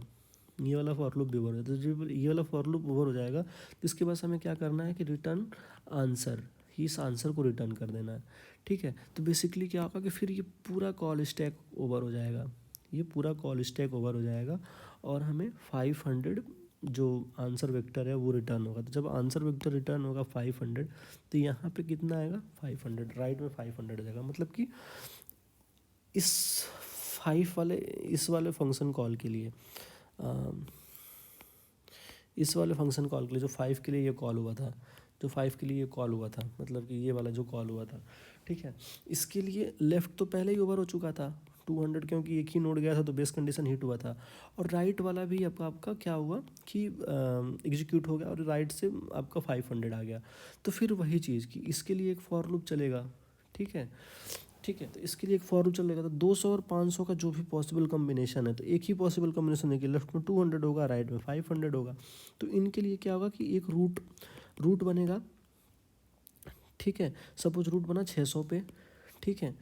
ये वाला फॉर लूप भी ओवर हो जाएगा। तो जब ये वाला फॉर लूप ओवर हो जाएगा तो इसके बाद हमें क्या करना है कि रिटर्न आंसर, इस आंसर को रिटर्न कर देना है, ठीक है। तो बेसिकली क्या होगा कि फिर ये पूरा कॉल स्टैक ओवर हो जाएगा, और हमें 500 जो आंसर वेक्टर है वो रिटर्न होगा। तो जब आंसर वेक्टर रिटर्न होगा 500 तो यहाँ पे कितना आएगा 500, राइट में 500 आ जाएगा, मतलब कि इस वाले फंक्शन कॉल के लिए जो 5 के लिए ये कॉल हुआ था, मतलब कि ये वाला जो कॉल हुआ था, ठीक है, इसके लिए लेफ़्ट तो पहले ही ओवर हो चुका था 200 क्योंकि एक ही नोड गया था तो बेस कंडीशन हिट हुआ था, और राइट वाला भी आपका क्या हुआ कि एग्जीक्यूट हो गया और राइट से आपका 500 आ गया। तो फिर वही चीज़ कि इसके लिए एक फॉर लूप चलेगा, ठीक है, तो इसके लिए एक फॉर लूप चलेगा। तो 200 और 500 का जो भी पॉसिबल कॉम्बिनेशन है, तो एक ही पॉसिबल कॉम्बिनेशन है कि लेफ्ट में 200 होगा, राइट में 500 होगा। तो इनके लिए क्या होगा कि एक रूट बनेगा, ठीक है, सपोज रूट बना 600 पे, ठीक है।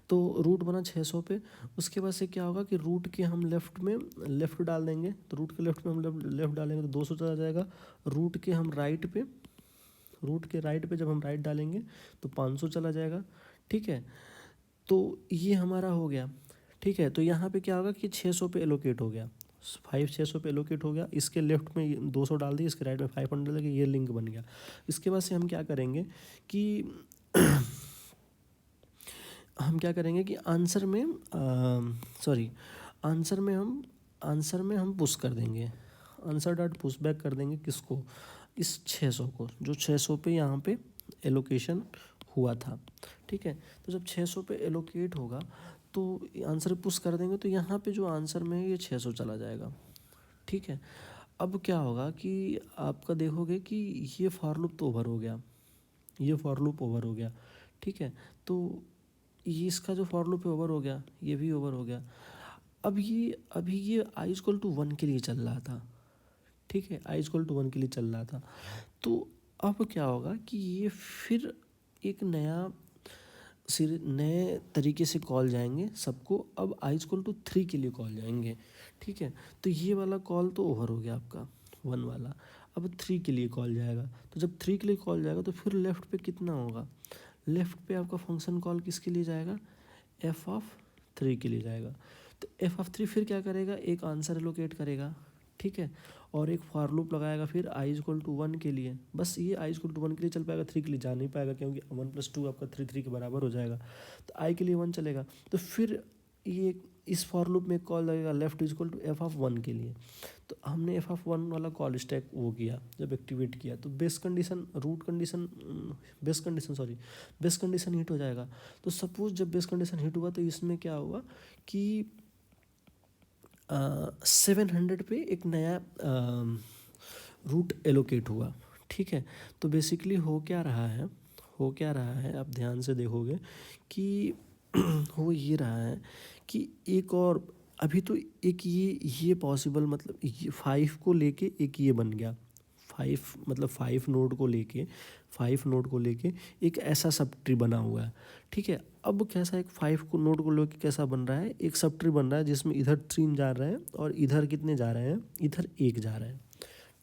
तो रूट बना 600 पे। उसके बाद से क्या होगा कि रूट के हम लेफ़्ट डाल देंगे, तो रूट के लेफ़्ट में हम लेफ़्ट डालेंगे तो 200 चला जाएगा। रूट के राइट पे जब हम राइट डालेंगे तो 500 चला जाएगा। ठीक है, तो ये हमारा हो गया। ठीक है, तो यहाँ पे क्या होगा कि 600 पे एलोकेट हो गया, 600 पे एलोकेट हो गया। इसके लेफ्ट में 200 डाल दिए, इसके राइट में 500 डाल दिया, ये लिंक बन गया। इसके बाद से हम क्या करेंगे कि आंसर में हम पुश कर देंगे, आंसर डॉट पुश बैक कर देंगे किसको, इस 600 को, जो 600 पे यहाँ पे एलोकेशन हुआ था। ठीक है, तो जब 600 पे एलोकेट होगा तो आंसर पुश कर देंगे, तो यहाँ पे जो आंसर में है ये 600 चला जाएगा। ठीक है, अब क्या होगा कि आपका देखोगे कि ये फॉर लूप तो ओवर हो गया, ये फॉर लूप ओवर हो गया। ठीक है, तो ये इसका जो फॉर लूप है ओवर हो गया, ये भी ओवर हो गया। अभी ये आई इक्वल टू 1 के लिए चल रहा था। ठीक है, आई इक्वल टू 1 के लिए चल रहा था। तो अब क्या होगा कि ये फिर एक नए तरीके से कॉल जाएंगे सबको। अब आई इक्वल टू 3 के लिए कॉल जाएंगे। ठीक है, तो ये वाला कॉल तो ओवर हो गया आपका 1 वाला। अब 3 के लिए कॉल जाएगा, तो जब 3 के लिए कॉल जाएगा तो फिर लेफ़्ट पे कितना होगा, लेफ़्ट पे आपका फंक्शन कॉल किसके लिए जाएगा, f(3) के लिए जाएगा। तो f(3) फिर क्या करेगा, एक आंसर एलोकेट करेगा। ठीक है, और एक फॉर लूप लगाएगा फिर आई इक्वल टू 1 के लिए। बस ये आई इक्वल टू 1 के लिए चल पाएगा, 3 के लिए जा नहीं पाएगा, क्योंकि 1 + 2 आपका 3 के बराबर हो जाएगा। तो आई के लिए 1 चलेगा, तो फिर ये इस फॉर लूप में कॉल लगेगा लेफ्ट इक्वल टू f(1) के लिए। तो हमने f(1) वाला कॉल स्टैक वो किया, जब एक्टिवेट किया तो बेस कंडीशन हिट हो जाएगा। तो सपोज जब बेस कंडीशन हिट हुआ तो इसमें क्या हुआ कि 700 पे एक नया रूट एलोकेट हुआ। ठीक है, तो बेसिकली हो क्या रहा है आप ध्यान से देखोगे कि हो ये रहा है कि एक और अभी तो एक ये पॉसिबल, मतलब ये 5 को लेके एक ये बन गया, 5 नोड को लेके एक ऐसा सब ट्री बना हुआ है। ठीक है, अब कैसा एक 5 को नोड को लेके कैसा बन रहा है, एक सब ट्री बन रहा है जिसमें इधर 3 जा रहे हैं और इधर कितने जा रहे हैं, इधर 1 जा रहे हैं।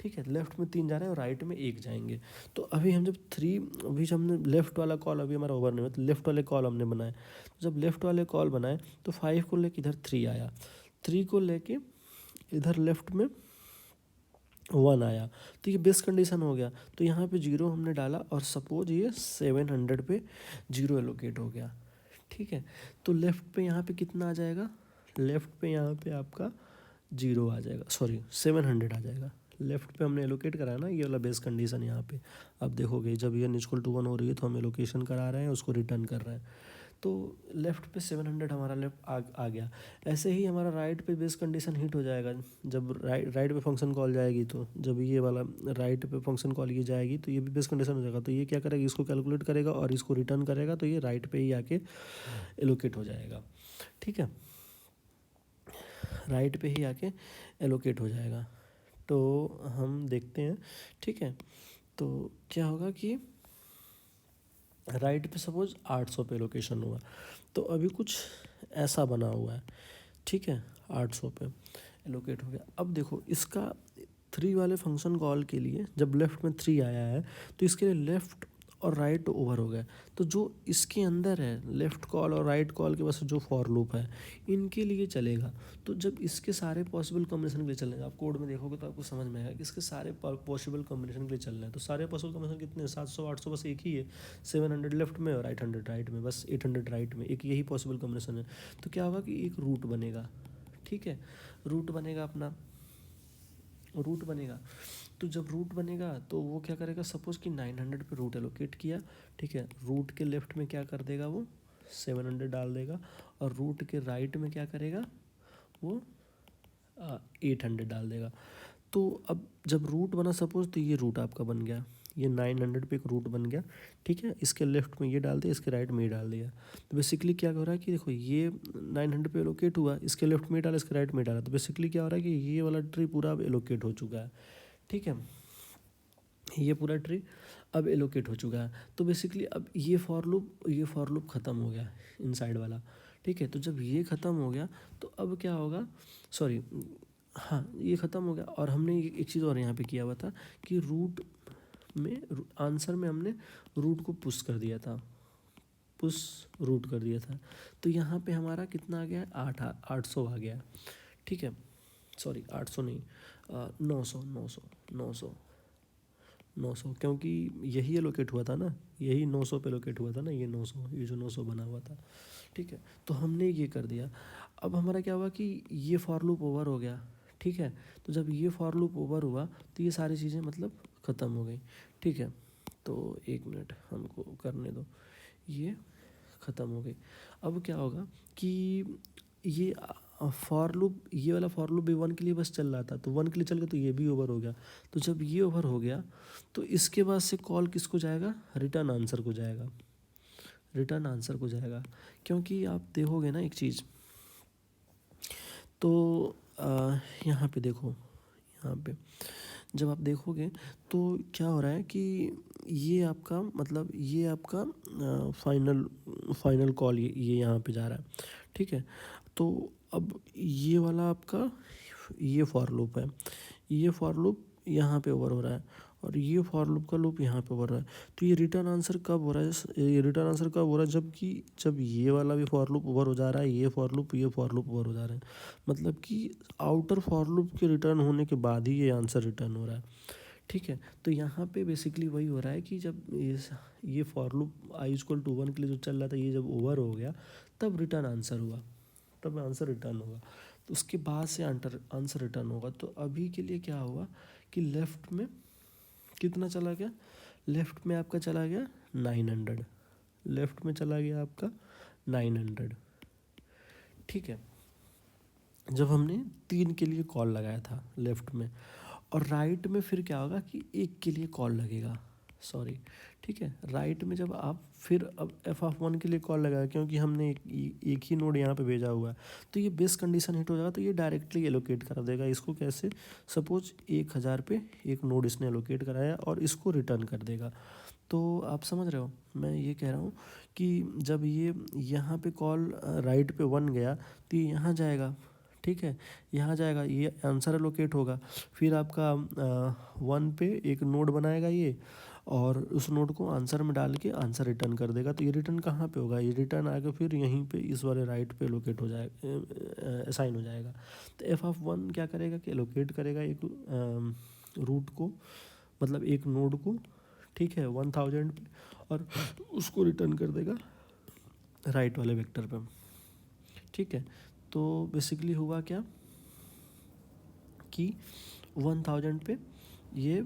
ठीक है, लेफ्ट में 3 जा रहे हैं और राइट में 1 जाएंगे। तो अभी हमने लेफ्ट वाला कॉल अभी हमारा ओवर नहीं हुआ, तो लेफ्ट वाले कॉल हमने बनाए। तो जब लेफ्ट वाले कॉल बनाए तो 5 को लेके इधर 3 आया, 3 को लेके इधर लेफ्ट में 1 आया, तो ये बेस कंडीशन हो गया। तो यहाँ पे 0 हमने डाला और सपोज ये 700 पे 0 एलोकेट हो गया। ठीक है, तो लेफ्ट पे यहाँ पे कितना आ जाएगा, लेफ्ट पे यहाँ पे आपका 0 आ जाएगा, सॉरी 700 आ जाएगा। लेफ्ट पे हमने एलोकेट कराया ना, ये वाला बेस कंडीशन यहाँ पे। अब देखोगे जब ये n=1 हो रही है तो हम एलोकेशन करा रहे हैं, उसको रिटर्न कर रहे हैं। तो लेफ़्ट पे 700 हमारा लेफ्ट आ गया। ऐसे ही हमारा राइट पे बेस कंडीशन हिट हो जाएगा, जब राइट पे फंक्शन कॉल जाएगी। तो जब ये वाला राइट पे फंक्शन कॉल ये जाएगी तो ये भी बेस कंडीशन हो जाएगा। तो ये क्या करेगा, इसको कैलकुलेट करेगा और इसको रिटर्न करेगा, तो ये राइट पे ही आके एलोकेट हो जाएगा। ठीक है, राइट पे ही आके एलोकेट हो जाएगा। तो हम देखते हैं। ठीक है, तो क्या होगा कि राइट पे सपोज 800 पे लोकेशन हुआ, तो अभी कुछ ऐसा बना हुआ है। ठीक है, 800 पे एलोकेट हो गया। अब देखो इसका 3 वाले फंक्शन कॉल के लिए जब लेफ़्ट में 3 आया है तो इसके लिए लेफ़्ट और राइट ओवर हो गया। तो जो इसके अंदर है लेफ़्ट कॉल और राइट कॉल के पास जो फॉर लूप है इनके लिए चलेगा। तो जब इसके सारे पॉसिबल कॉम्बिनेशन के लिए चलेगा, आप कोड में देखोगे तो आपको समझ में आएगा कि इसके सारे पॉसिबल कॉम्बिनेशन के लिए चल रहे हैं। तो सारे पॉसिबल कॉम्बिनेशन कितने हैं, 700 800 बस एक ही है, 700 लेफ्ट में और 800 राइट में, बस 800 राइट में, एक यही पॉसिबल कॉम्बिनेशन है। तो क्या होगा कि एक रूट बनेगा। ठीक है, रूट बनेगा। तो जब रूट बनेगा तो वो क्या करेगा, सपोज कि 900 पे रूट एलोकेट किया। ठीक है, रूट के लेफ्ट में क्या कर देगा, वो 700 डाल देगा, और रूट के राइट में क्या करेगा, वो 800 डाल देगा। तो अब जब रूट बना सपोज, तो ये रूट आपका बन गया, ये 900 पे एक रूट बन गया। ठीक है, इसके लेफ्ट में ये डाल दिया, इसके राइट में ये डाल दिया। तो बेसिकली क्या हो रहा है कि देखो ये 900 पे एलोकेट हुआ, इसके लेफ्ट में डाला, इसके राइट में डाला। तो बेसिकली क्या हो रहा है कि ये वाला ट्री पूरा अब एलोकेट हो चुका है। ठीक है, ये पूरा ट्री अब एलोकेट हो चुका है। तो बेसिकली अब ये फॉर लूप ख़त्म हो गया इनसाइड वाला, ठीक है। तो जब ये ख़त्म हो गया तो अब क्या होगा, सॉरी, हाँ ये ख़त्म हो गया। और हमने एक चीज़ और यहाँ पे किया हुआ था कि रूट में आंसर में हमने रूट को पुश कर दिया था, पुश रूट कर दिया था। तो यहाँ पे हमारा कितना आ गया है, 800 आ गया, ठीक है। सॉरी 800 नहीं, 900 क्योंकि यही एलोकेट हुआ था ना, यही 900 पे एलोकेट हुआ था ना, ये 900, ये जो 900 बना हुआ था, ठीक है। तो हमने ये कर दिया। अब हमारा क्या हुआ कि ये फॉर लूप ओवर हो गया, ठीक है। तो जब ये फॉर लूप ओवर हुआ तो ये सारी चीज़ें मतलब ख़त्म हो गई, ठीक है। तो 1 मिनट हमको करने दो, ये ख़त्म हो गई। अब क्या होगा कि ये फॉर लूप, ये वाला फॉर लूप भी 1 के लिए बस चल रहा था, तो 1 के लिए चल गया तो ये भी ओवर हो गया। तो जब ये ओवर हो गया तो इसके बाद से कॉल किसको जाएगा, रिटर्न आंसर को जाएगा, रिटर्न आंसर को जाएगा। क्योंकि आप देखोगे ना एक चीज़, तो यहाँ पे देखो, यहाँ पे जब आप देखोगे तो क्या हो रहा है कि ये आपका मतलब ये आपका फाइनल कॉल ये यहाँ पे जा रहा है, ठीक है। तो अब ये वाला आपका ये फॉर लूप है, ये फॉर लूप यहाँ पे ओवर हो रहा है और ये फॉर लूप का लूप यहाँ पे ओवर रहा है। तो ये रिटर्न आंसर कब हो रहा है, ये रिटर्न आंसर कब हो रहा है, जब ये वाला भी फॉर लूप ओवर हो जा रहा है, ये फॉर लूप ओवर हो जा रहा है। मतलब कि आउटर फॉर लूप के रिटर्न होने के बाद ही ये आंसर रिटर्न हो रहा है, ठीक है। तो यहाँ पे बेसिकली वही हो रहा है कि जब ये फॉर लूप i=1 के लिए जो चल रहा था, ये जब ओवर हो गया तब रिटर्न आंसर हुआ, तब आंसर रिटर्न होगा। तो उसके बाद से आंसर रिटर्न होगा। तो अभी के लिए क्या हुआ कि लेफ़्ट में कितना चला गया, लेफ़्ट में आपका चला गया 900, लेफ़्ट में चला गया आपका 900, ठीक है। जब हमने 3 के लिए कॉल लगाया था लेफ़्ट में, और राइट में फिर क्या होगा कि 1 के लिए कॉल लगेगा, सॉरी, ठीक है। राइट में जब आप फिर अब f(1) के लिए कॉल लगाया, क्योंकि हमने एक ही नोड यहाँ पे भेजा हुआ है, तो ये बेस कंडीशन हिट हो जाएगा, तो ये डायरेक्टली एलोकेट कर देगा इसको। कैसे, सपोज 1000 पे एक नोड इसने एलोकेट कराया और इसको रिटर्न कर देगा। तो आप समझ रहे हो, मैं ये कह रहा हूँ कि जब ये यहाँ पे कॉल राइट पे 1 गया तो ये यहाँ जाएगा, ठीक है, यहाँ जाएगा, ये आंसर एलोकेट होगा। फिर आपका 1 पे एक नोड बनाएगा ये, और उस नोड को आंसर में डाल के आंसर रिटर्न कर देगा। तो ये रिटर्न कहाँ पे होगा, ये रिटर्न आके फिर यहीं पे इस वाले राइट पे एलोकेट हो जाएगा, असाइन हो जाएगा। तो f(1) क्या करेगा कि एलोकेट करेगा एक रूट को, मतलब एक नोड को, ठीक है, 1000 पे, और उसको रिटर्न कर देगा राइट वाले वेक्टर पे, ठीक है। तो बेसिकली हुआ क्या कि 1000 पे ये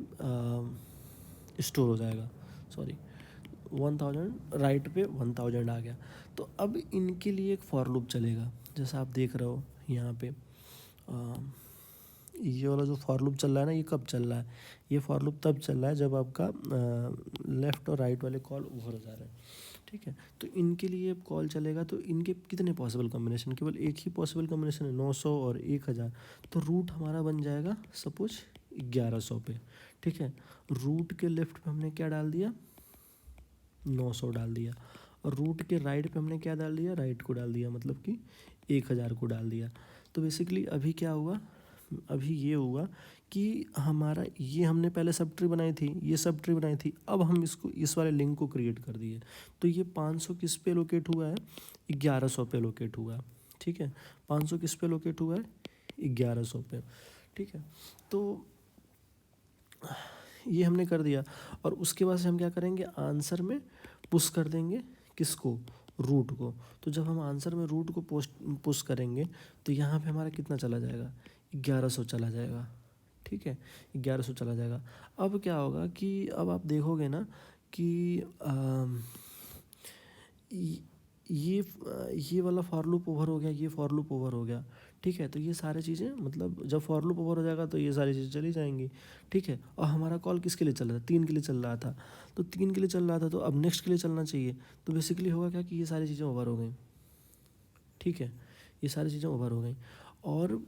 स्टोर हो जाएगा, सॉरी 1000 राइट पे 1000 आ गया। तो अब इनके लिए एक फॉर लूप चलेगा, जैसा आप देख रहे हो यहाँ पे ये वाला जो फॉर लूप चल रहा है ना, ये कब चल रहा है, ये फॉर लूप तब चल रहा है जब आपका लेफ़्ट और राइट वाले कॉल ओवर हो जा रहे हैं, ठीक है। तो इनके लिए कॉल चलेगा, तो इनके कितने पॉसिबल कॉम्बिनेशन, केवल एक ही पॉसिबल कॉम्बिनेशन है, 900 और 1000। तो रूट हमारा बन जाएगा सपोज 1100 पे, ठीक है। रूट के लेफ्ट पे हमने क्या डाल दिया, 900 डाल दिया, और रूट के राइट पे हमने क्या डाल दिया, राइट को डाल दिया, मतलब कि 1000 को डाल दिया। तो बेसिकली अभी क्या हुआ, अभी ये हुआ कि हमारा ये हमने पहले सब ट्री बनाई थी, ये सब ट्री बनाई थी, अब हम इसको इस वाले लिंक को क्रिएट कर दिए। तो ये 500 किस पे लोकेट हुआ है, 1100 पे लोकेट हुआ है, ठीक है। 500 किस पे लोकेट हुआ है, 1100 पे, ठीक है। तो ये हमने कर दिया, और उसके बाद से हम क्या करेंगे, आंसर में पुश कर देंगे किसको, रूट को। तो जब हम आंसर में रूट को पुश करेंगे तो यहाँ पे हमारा कितना चला जाएगा, 1100 चला जाएगा, ठीक है, 1100 चला जाएगा। अब क्या होगा कि अब आप देखोगे ना कि ये वाला फॉर लूप ओवर हो गया, ये फॉर लूप ओवर हो गया, ठीक है। तो ये सारी चीज़ें, मतलब जब फॉर लूप ओवर हो जाएगा तो ये सारी चीज़ें चली जाएंगी, ठीक है। और हमारा कॉल किसके लिए चल रहा था, 3 के लिए चल रहा था, तो 3 के लिए चल रहा था, तो अब नेक्स्ट के लिए चलना चाहिए। तो बेसिकली होगा क्या कि ये सारी चीज़ें ओवर हो गई, ठीक है, ये सारी चीज़ें ओवर हो गई। और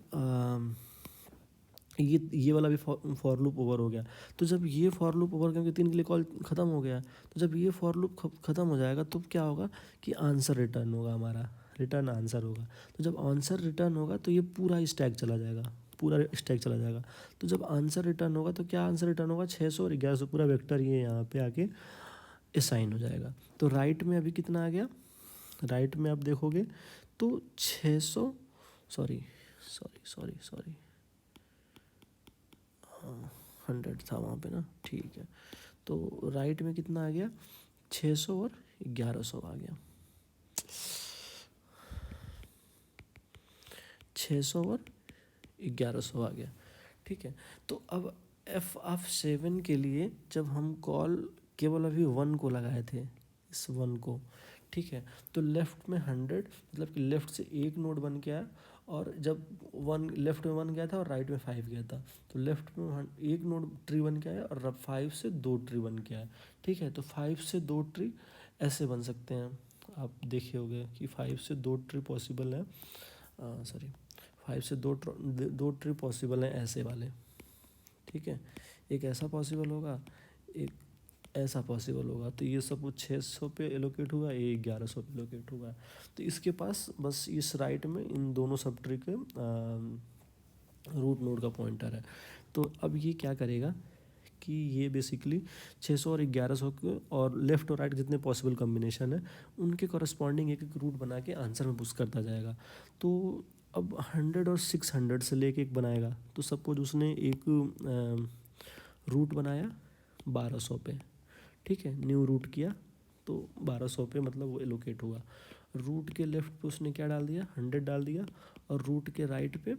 ये वाला भी फॉर लूप ओवर हो गया। तो जब ये फॉर लूप ओवर, क्योंकि 3 के लिए कॉल ख़त्म हो गया, तो जब ये फॉर लूप ख़त्म हो जाएगा तो क्या होगा कि आंसर रिटर्न होगा हमारा, रिटर्न आंसर होगा। तो जब आंसर रिटर्न होगा तो ये पूरा स्टैक चला जाएगा, पूरा स्टैक चला जाएगा। तो जब आंसर रिटर्न होगा तो क्या आंसर रिटर्न होगा, 600 और 1100, पूरा वेक्टर ये यहाँ पे आके असाइन हो जाएगा। तो राइट में अभी कितना आ गया, राइट में आप देखोगे तो 600, सॉरी सॉरी सॉरी सॉरी, हाँ 100 था वहाँ पे ना, ठीक है। तो राइट में कितना आ गया, 600 और 1100 आ गया, 600 और 1100 आ गया, ठीक है। तो अब F7 के लिए जब हम कॉल केवल अभी 1 को लगाए थे, इस 1 को, ठीक है, तो लेफ़्ट में 100, मतलब कि लेफ़्ट से एक नोड बन के आया, और जब 1 लेफ़्ट में 1 गया था और राइट में 5 गया था, तो लेफ़्ट में एक नोड ट्री बन के आया और 5 से 2 ट्री बन के आया, ठीक है। तो 5 से 2 ट्री ऐसे बन सकते हैं, आप देखे होंगे कि 5 से 2 ट्री पॉसिबल है, सॉरी 5 से दो ट्री पॉसिबल हैं ऐसे वाले, ठीक है। एक ऐसा पॉसिबल होगा, एक ऐसा पॉसिबल होगा। तो ये सब 600 पे एलोकेट हुआ, ये 1100 पे एलोकेट हुआ। तो इसके पास बस इस राइट में इन दोनों सब ट्री के रूट नोड का पॉइंटर है। तो अब ये क्या करेगा कि ये बेसिकली 600 और 1100 के और लेफ़्ट और राइट जितने पॉसिबल कॉम्बिनेशन है उनके कॉरस्पॉन्डिंग एक एक रूट बना के आंसर में पुश करता जाएगा। तो अब 100 और 600 से लेके एक बनाएगा। तो सपोज उसने एक रूट बनाया 1200 पे, ठीक है, न्यू रूट किया, तो 1200 पे मतलब वो एलोकेट हुआ। रूट के लेफ़्ट पे उसने क्या डाल दिया, 100 डाल दिया, और रूट के राइट पे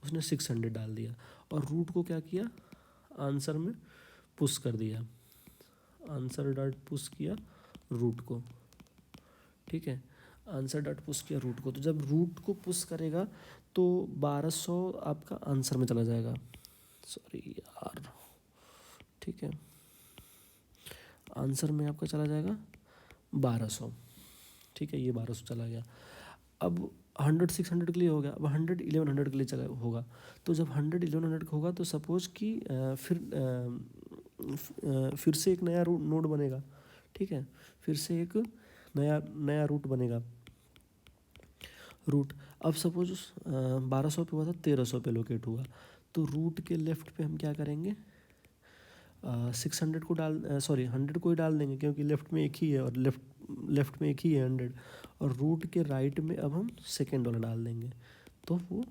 उसने 600 डाल दिया, और रूट को क्या किया, आंसर में पुश कर दिया, आंसर डॉट पुश किया रूट को, ठीक है, आंसर डॉट पुश किया रूट को। तो जब रूट को पुश करेगा तो 1200 आपका आंसर में चला जाएगा, सॉरी यार, ठीक है, आंसर में आपका चला जाएगा 1200, ठीक है, ये 1200 चला गया। अब 100 600 के लिए हो गया, अब 100 1100 के लिए चला होगा। तो जब 100 1100 का होगा तो सपोज कि फिर से एक नया नोड बनेगा, ठीक है, फिर से एक नया नया रूट बनेगा, रूट। अब सपोज 1200 पे हुआ था, 1300 पे लोकेट हुआ, तो रूट के लेफ़्ट पे हम क्या करेंगे, 600 को डाल, सॉरी 100 को ही डाल देंगे, क्योंकि लेफ़्ट में एक ही है और लेफ़्ट में एक ही है 100, और रूट के राइट में अब हम सेकेंड वाला डाल देंगे, तो वो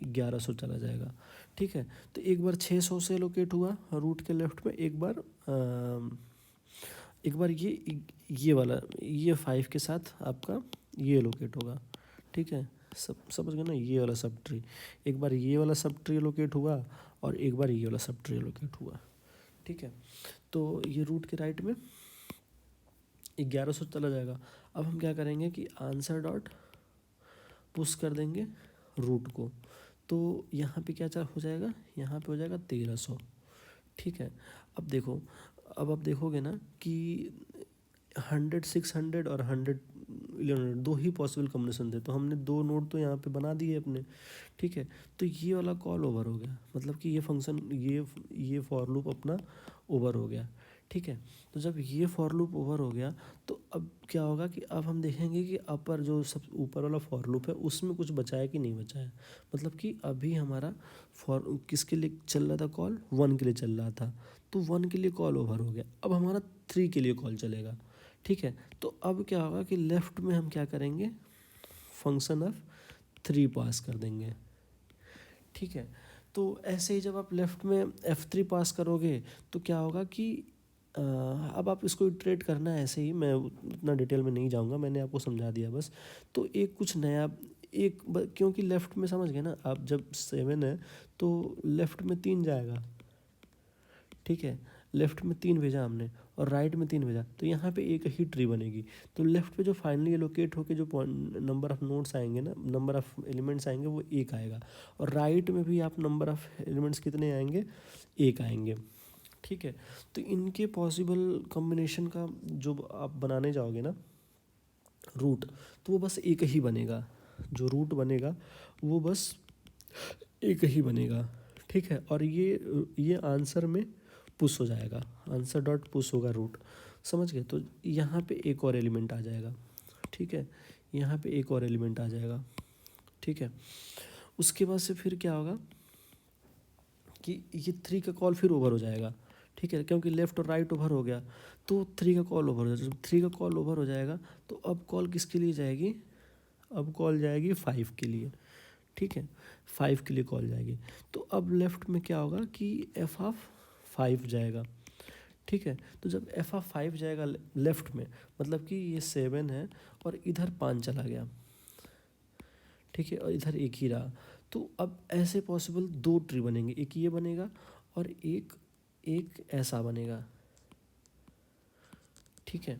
1100 चला जाएगा, ठीक है। तो एक बार 600 से लोकेट हुआ रूट के लेफ़्ट में, एक बार ये वाला, ये 5 के साथ आपका ये लोकेट होगा, ठीक है, सब समझ गए ना, ये वाला सब ट्री, एक बार ये वाला सब ट्री लोकेट हुआ और एक बार ये वाला सब ट्री लोकेट हुआ, ठीक है। तो ये रूट के राइट में 1100 चला जाएगा। अब हम क्या करेंगे कि आंसर डॉट पुश कर देंगे रूट को, तो यहाँ पे क्या हो जाएगा, यहाँ पे हो जाएगा 1300, ठीक है। अब देखो, अब आप देखोगे ना कि 100 600 और 100 1100 दो ही पॉसिबल कॉम्बिनेशन थे, तो हमने 2 नोड तो यहाँ पे बना दिए अपने, ठीक है। तो ये वाला कॉल ओवर हो गया, मतलब कि ये फंक्शन, ये फॉर लूप अपना ओवर हो गया, ठीक है। तो जब ये फॉर लूप ओवर हो गया तो अब क्या होगा कि अब हम देखेंगे कि अपर जो सब ऊपर वाला फॉर लूप है उसमें कुछ बचा है कि नहीं बचा है। मतलब कि अभी हमारा फॉर किसके लिए चल रहा था, कॉल 1 के लिए चल रहा था, तो 1 के लिए कॉल ओवर हो गया। अब हमारा 3 के लिए कॉल चलेगा, ठीक है। तो अब क्या होगा कि लेफ़्ट में हम क्या करेंगे, फंक्शन ऑफ 3 पास कर देंगे, ठीक है। तो ऐसे ही जब आप लेफ़्ट में F3 पास करोगे तो क्या होगा कि अब आप इसको इटरेट करना है ऐसे ही, मैं उतना डिटेल में नहीं जाऊंगा, मैंने आपको समझा दिया बस। तो एक कुछ नया, क्योंकि लेफ़्ट में समझ गए ना आप, जब 7 है तो लेफ़्ट में 3 जाएगा, ठीक है, लेफ़्ट में 3 भेजा हमने और राइट में 3 भेजा, तो यहाँ पे एक ही ट्री बनेगी। तो लेफ़्ट पे जो फाइनली एलोकेट होके जो नंबर ऑफ़ नोड्स आएंगे ना, नंबर ऑफ़ एलिमेंट्स आएंगे, वो 1 आएगा, और राइट में भी आप नंबर ऑफ़ एलिमेंट्स कितने आएंगे, 1 आएंगे, ठीक है। तो इनके पॉसिबल कॉम्बिनेशन का जो आप बनाने जाओगे ना रूट, तो वो बस एक ही बनेगा, जो रूट बनेगा वो बस एक ही बनेगा, ठीक है। और ये आंसर में पुश हो जाएगा, आंसर डॉट पुश होगा रूट, समझ गए। तो यहाँ पे एक और एलिमेंट आ जाएगा, ठीक है, यहाँ पे एक और एलिमेंट आ जाएगा, ठीक है। उसके बाद से फिर क्या होगा कि ये 3 का कॉल फिर ओवर हो जाएगा, ठीक है, क्योंकि लेफ़्ट और राइट ओवर हो गया, तो 3 का कॉल ओवर हो जाएगा। जब 3 का कॉल ओवर हो जाएगा तो अब कॉल किसके लिए जाएगी, अब कॉल जाएगी 5 के लिए, ठीक है, 5 के लिए कॉल जाएगी। तो अब लेफ़्ट में क्या होगा कि एफ ऑफ 5 जाएगा, ठीक है। तो जब एफ ऑफ 5 जाएगा लेफ़्ट में, मतलब कि ये 7 है और इधर 5 चला गया, ठीक है, और इधर एक ही रहा। तो अब ऐसे पॉसिबल 2 ट्री बनेंगे, एक ये बनेगा और एक ऐसा बनेगा, ठीक है,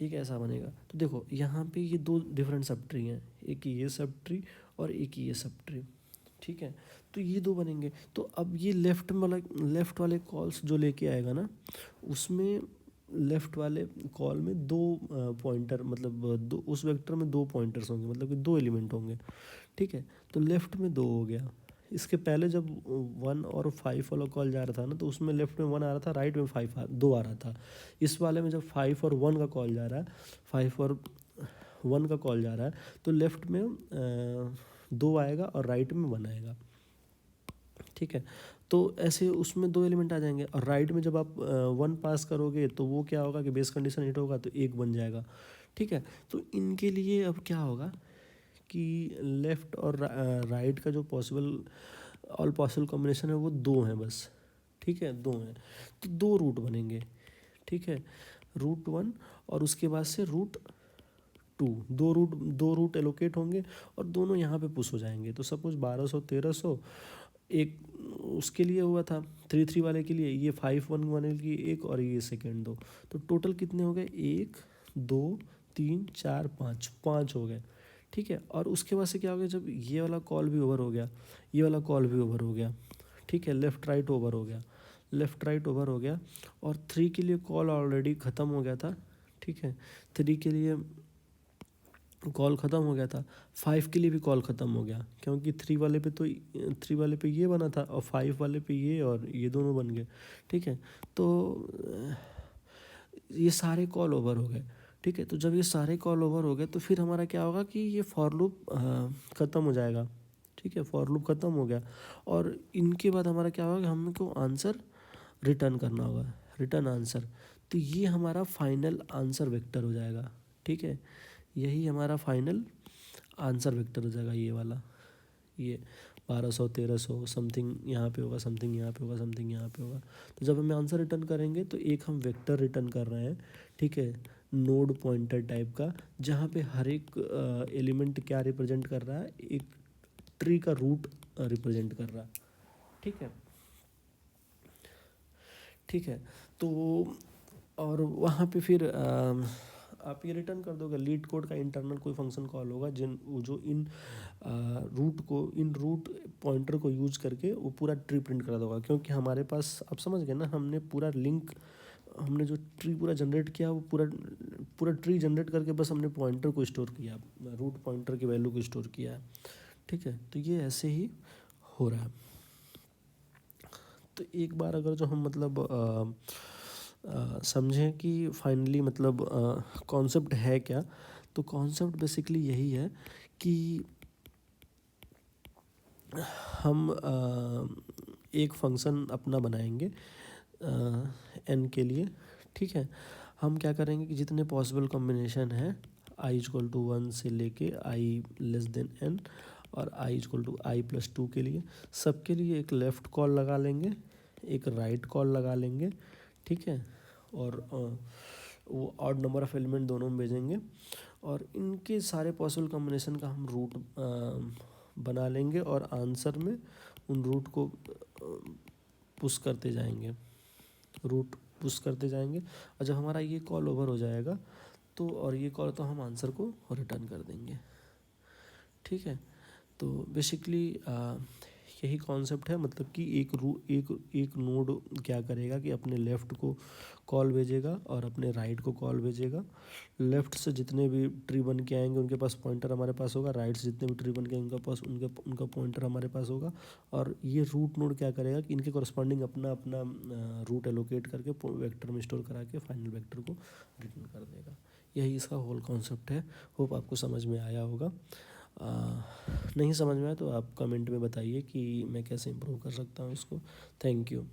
एक ऐसा बनेगा। तो देखो यहाँ पे ये 2 डिफरेंट सब ट्री हैं, एक ये सब ट्री और एक ये सब ट्री, ठीक है। तो ये 2 बनेंगे। तो अब ये लेफ़्ट वाले कॉल्स जो लेके आएगा ना, उसमें लेफ़्ट वाले कॉल में 2 पॉइंटर, मतलब 2 उस वेक्टर में 2 पॉइंटर्स होंगे, मतलब कि 2 एलिमेंट होंगे, ठीक है। तो लेफ़्ट में 2 हो गया। इसके पहले जब 1 और 5 वाला कॉल जा रहा था ना, तो उसमें लेफ़्ट में 1 आ रहा था, राइट में 2 आ रहा था। इस वाले में जब 5 और 1 का कॉल जा रहा है, 5 और 1 का कॉल जा रहा है, तो लेफ़्ट में 2 आएगा और राइट में 1 आएगा, ठीक है। तो ऐसे उसमें 2 एलिमेंट आ जाएंगे। और राइट में जब आप 1 पास करोगे तो वो क्या होगा कि बेस कंडीशन हिट होगा तो 1 बन जाएगा, ठीक है। तो इनके लिए अब क्या होगा कि लेफ़्ट और राइट का जो ऑल पॉसिबल कॉम्बिनेशन है वो 2 हैं बस, ठीक है, 2 हैं। तो 2 रूट बनेंगे, ठीक है, रूट 1 और उसके बाद से रूट 2, 2 रूट एलोकेट होंगे और दोनों यहाँ पे पुश हो जाएंगे। तो सपोज 1200 1300 एक उसके लिए हुआ था, 3 वाले के लिए, ये 5 1 वाले के लिए एक, और ये सेकेंड 2। तो टोटल कितने हो गए, 1 2 3 4 5 हो गए, ठीक है। और उसके बाद से क्या हो गया, जब ये वाला कॉल भी ओवर हो गया, ये वाला कॉल भी ओवर हो गया, ठीक है, लेफ़्ट राइट ओवर हो गया, लेफ़्ट राइट ओवर हो गया। और 3 के लिए कॉल ऑलरेडी ख़त्म हो गया था, ठीक है, 3 के लिए कॉल ख़त्म हो गया था, 5 के लिए भी कॉल ख़त्म हो गया, क्योंकि 3 वाले पे ये बना था और 5 वाले पे ये, और ये दोनों बन गए, ठीक है। तो ये सारे कॉल ओवर हो गए, ठीक है। तो जब ये सारे कॉल ओवर हो गए तो फिर हमारा क्या होगा कि ये फॉर लूप ख़त्म हो जाएगा, ठीक है, फॉर लूप ख़त्म हो गया। और इनके बाद हमारा क्या होगा कि हमको आंसर रिटर्न करना होगा, रिटर्न आंसर। तो ये हमारा फाइनल आंसर वेक्टर हो जाएगा, ठीक है, यही हमारा फाइनल आंसर वेक्टर हो जाएगा, ये वाला, ये 1200 1300 समथिंग यहाँ पे होगा, समथिंग यहाँ पे होगा, समथिंग यहाँ पे होगा। तो जब हमें आंसर रिटर्न करेंगे तो एक हम वेक्टर रिटर्न कर रहे हैं, ठीक है, नोड पॉइंटर टाइप का, जहाँ पे हर एक एलिमेंट क्या रिप्रेजेंट कर रहा है, एक ट्री का रूट रिप्रेजेंट कर रहा है, ठीक है, ठीक है। तो और वहाँ पे फिर आप ये रिटर्न कर दोगे, लीड कोड का इंटरनल कोई फंक्शन कॉल होगा जो इन रूट पॉइंटर को यूज करके वो पूरा ट्री प्रिंट करा दोगा। क्योंकि हमारे पास, आप समझ गए ना, हमने जो ट्री पूरा जनरेट किया, वो पूरा ट्री जनरेट करके बस हमने पॉइंटर को स्टोर किया, रूट पॉइंटर की वैल्यू को स्टोर किया है, ठीक है। तो ये ऐसे ही हो रहा है। तो एक बार अगर जो हम मतलब समझें कि फाइनली मतलब कॉन्सेप्ट है क्या, तो कॉन्सेप्ट बेसिकली यही है कि हम एक फंक्शन अपना बनाएंगे n के लिए, ठीक है। हम क्या करेंगे कि जितने पॉसिबल कॉम्बिनेशन है i=1 से लेके i<n और i=i+2 के लिए, सबके लिए एक लेफ़्ट कॉल लगा लेंगे, एक राइट कॉल लगा लेंगे, ठीक है। और वो ऑड नंबर ऑफ़ एलिमेंट दोनों में भेजेंगे और इनके सारे पॉसिबल कॉम्बिनेशन का हम रूट बना लेंगे और आंसर में उन रूट को पुश करते जाएंगे, रूट पुश करते जाएंगे। और जब हमारा ये कॉल ओवर हो जाएगा तो, और ये कॉल, तो हम आंसर को रिटर्न कर देंगे, ठीक है। तो बेसिकली यही कॉन्सेप्ट है, मतलब कि एक नोड क्या करेगा कि अपने लेफ़्ट को कॉल भेजेगा और अपने राइट को कॉल भेजेगा। लेफ़्ट से जितने भी ट्री बन के आएंगे उनके पास पॉइंटर हमारे पास होगा, राइट से जितने भी ट्री बन के उनके पास उनका पॉइंटर हमारे पास होगा। और ये रूट नोड क्या करेगा कि इनके कॉरस्पॉन्डिंग अपना अपना रूट एलोकेट करके वेक्टर में स्टोर करा के फाइनल वेक्टर को रिटर्न कर देगा। यही इसका होल कॉन्सेप्ट है। होप आपको समझ में आया होगा। नहीं समझ में आया तो आप कमेंट में बताइए कि मैं कैसे इम्प्रूव कर सकता हूँ इसको। Thank you.